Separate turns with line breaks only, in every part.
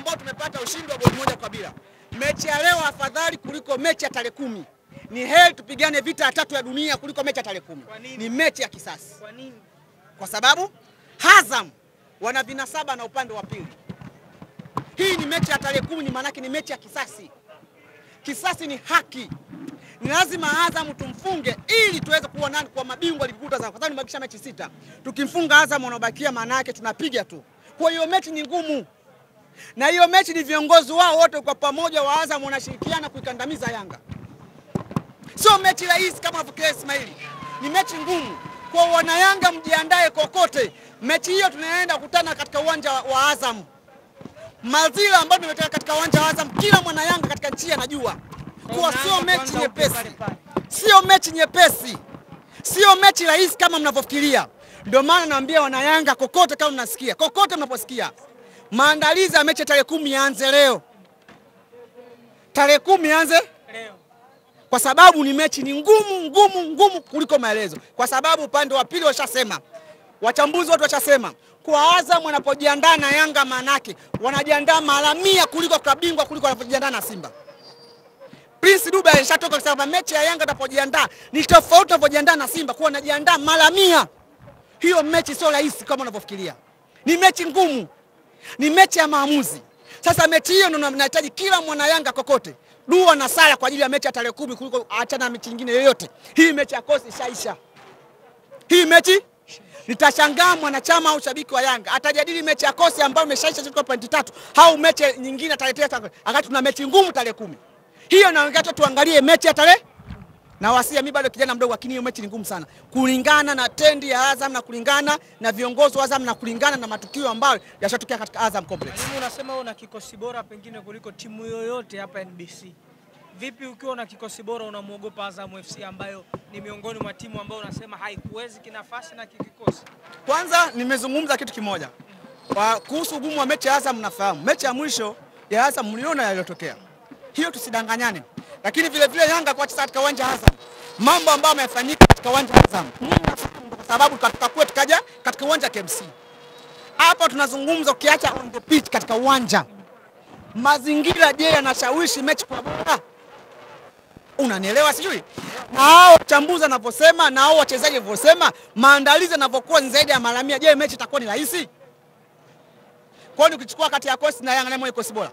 ambao tumepata ushindi wa goli moja kwa bila. Mechi ya leo afadhali kuliko mechi ya tarehe 10. Ni heri tupigane vita ya 3 ya dunia kuliko mechi ya tarehe 10. Ni mechi ya kisasi.
Kwa nini?
Kwa sababu Azam wana vinasaba na upande wa pili. Hii ni mechi ya tarehe 10, ni maana ni mechi ya kisasi. Kisasi ni haki. Ni lazima Azam tumfunge ili tuweze kuwa nani kwa mabingwa ligi kuu Tanzania. Kwa sababu tumebakisha mechi 6. Tukimfunga Azam wanaobakia maana yake tunapiga tu. Kwa hiyo mechi ni ngumu. Na hiyo mechi ni viongozi wao wote kwa pamoja wa Azam wanashirikiana kuikandamiza Yanga. Sio mechi rahisi kama anavyokea Ismaili. Ni mechi ngumu. Kwa wana Yanga mjiandae kokote. Mechi hiyo tunaenda kukutana katika uwanja wa Azam. Mazila ambayo tumetaka katika uwanja wa Azam, kila mwana Yanga katika nchi anajua. Kwa sio mechi nyepesi. Sio mechi nyepesi. Sio mechi rahisi kama mnavyofikiria. Ndio maana naambia wana Yanga kokote kama mnasikia, kokote mnaposikia, maandalizi ya mechi tarehe 10 yaanze leo. Tarehe 10 yaanze leo. Kwa sababu ni mechi ni ngumu kuliko maelezo. Kwa sababu upande wa pili washasema, wachambuzi wote washasema, kwa Azam wanapojiandaa na Yanga manake wanajiandaa mara 100 kuliko kabingwa kuliko wanapojiandaa na Simba. Prince Dube alishatoka kusema mechi ya Yanga atapojiandaa ni tofauti anapojiandaa na Simba, kwa anajiandaa mara 100. Hiyo mechi sio rahisi kama unavyofikiria. Ni mechi ngumu. Ni mechi ya maamuzi. Sasa mechi hiyo ndio tunahitaji kila mwana Yanga kokote dua na sala kwa ajili ya mechi ya tarehe 10 kuliko achana na mechi nyingine yoyote. Hii mechi ya kosi ishaisha. Hii mechi nitashangaa mwanachama au shabiki wa Yanga atajadili mechi ya kosi ambayo imeshaisha kwa pointi 3 au mechi nyingine tarehe 9 wakati tuna mechi ngumu tarehe 10. Hiyo naongea tuangalie mechi ya tarehe na wasia. Mimi bado kijana mdogo, lakini hiyo mechi ni ngumu sana kulingana na tendi ya Azam na kulingana na viongozi wa Azam na kulingana na matukio ambayo yashatokea katika Azam Complex.
Mimi unasema una kikosi bora pengine kuliko timu yoyote hapa NBC. Vipi ukiwa na kikosi bora unamuogopa Azam FC ambayo ni miongoni mwa timu ambayo unasema haikuwezi kinafasi na kikosi?
Kwanza nimezungumza kitu kimoja. Kuhusu ugumu wa mechi ya Azam, nafahamu. Mechi ya mwisho ya Azam mliona yaliyotokea. Hiyo tusidanganyane. Lakini vile vile Yanga kwa katika uwanja Azam, mambo ambayo yamefanyika katika uwanja Azam, kwa sababu tutakuwa tukaja katika uwanja KMC. Hapa tunazungumza ukiacha on the pitch katika uwanja. Mazingira je yanashawishi mechi kwa bora? Unanielewa sijui? Na hao wachambuzi wanaposema na hao wachezaji wanaposema maandalizi yanavyokuwa zaidi ya mara 100, je mechi itakuwa ni rahisi? Kwani ukichukua kati ya kosi na Yanga na mmoja kosi bora?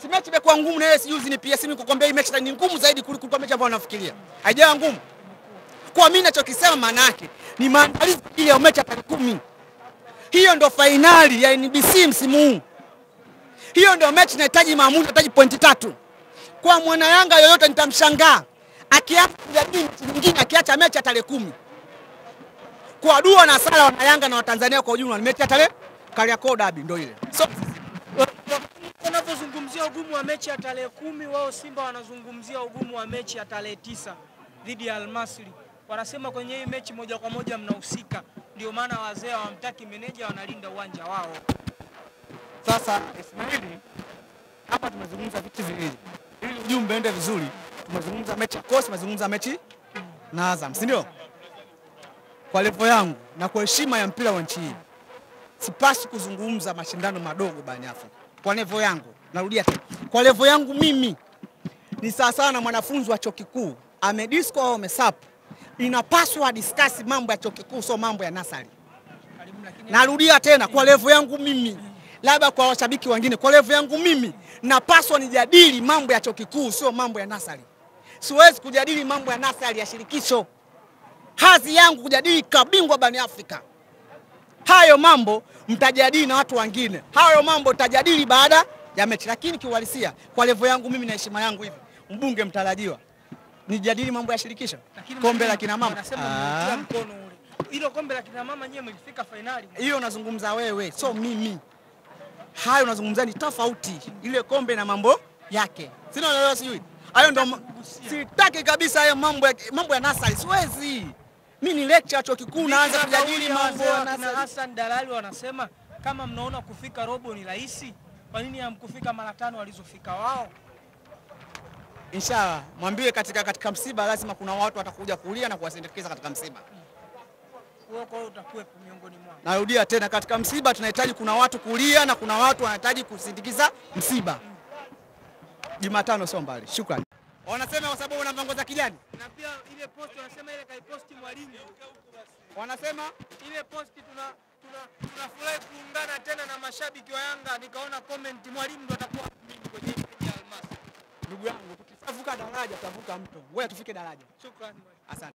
Si mechi imekuwa ngumu na yeye sijuzi ni pia simu kukwambia hii mechi ni ngumu zaidi kuliko mechi ambayo unafikiria. Haijawa ngumu. Kwa mimi ninachokisema maana yake ni maandalizi ile ya mechi ya tarehe 10. Hiyo ndio finali ya NBC msimu huu. Hiyo ndio mechi inahitaji maamuzi, inahitaji pointi 3. Kwa mwana Yanga yoyote nitamshangaa akiacha kujadili mechi nyingine akiacha mechi ya tarehe 10. Kwa dua na sala wana Yanga na Watanzania kwa ujumla ni mechi ya tarehe Kariakoo Derby ndio ile. So
wanapozungumzia ugumu wa mechi ya tarehe 10, wao Simba wanazungumzia ugumu wa mechi ya tarehe 9 dhidi ya Al-Masry. Wanasema kwenye hii mechi moja kwa moja mnahusika. Ndio maana wazee hawamtaki meneja, wanalinda uwanja wao.
Sasa Ismaili, hapa tumezungumza vitu viwili. Ili ujumbe uende vizuri, tumezungumza mechi ya kosi, tumezungumza mechi na Azam, si ndio? Kwa level yangu na kwa heshima ya mpira wa nchi hii, sipasi kuzungumza mashindano madogo barani Afrika. Kwa level yangu, narudia tena. Kwa level yangu mimi ni sawa na mwanafunzi wa chuo kikuu, amedisco au amesap. Inapaswa discuss mambo ya chuo kikuu, sio mambo ya nasari. Narudia tena, kwa level yangu mimi, labda kwa washabiki wengine, kwa level yangu mimi napaswa nijadili mambo ya chuo kikuu, sio mambo ya nasari. Siwezi kujadili mambo ya nasari ya shirikisho. Hazi yangu kujadili kabingwa barani Afrika. Hayo mambo mtajadili na watu wengine. Hayo mambo mtajadili baada ya mechi. Lakini kiuhalisia kwa level yangu mimi na heshima yangu hivi, mbunge mtarajiwa, nijadili mambo ya shirikisho. Kombe la kina mama.
Anasema mmetia mkono ule. Hilo kombe la kina mama nyewe mlifika finali.
Hiyo unazungumza wewe, sio mimi. Hayo unazungumza ni tofauti. Ile kombe na mambo yake. Sina unaelewa sijui. Hayo ndio sitaki kabisa hayo mambo ya nasari. Siwezi. Mimi ni lecture chuo kikuu naanza kujadili mambo
na Hassan Dalali wanasema kama mnaona kufika robo ni rahisi, kwa nini hamkufika mara 5 walizofika wao?
Inshallah, mwambie katika msiba lazima kuna watu watakuja kulia na kuwasindikiza katika msiba.
wewe utakuwepo miongoni mwao.
Narudia tena, katika msiba tunahitaji kuna watu kulia na kuna watu wanahitaji kusindikiza msiba. Jumatano sio mbali. Shukrani. Wanasema kwa sababu una mpango za kijani.
Na pia ile post wanasema ile kaiposti Mwalimu.
Wanasema
ile posti tunafurahi kuungana tena na mashabiki wa Yanga, nikaona comment Mwalimu ndo atakuwa mimi kwenye Almasi.
Ndugu yangu, tukivuka daraja tutavuka mto. Ngoja tufike daraja.
Shukrani.
Asante.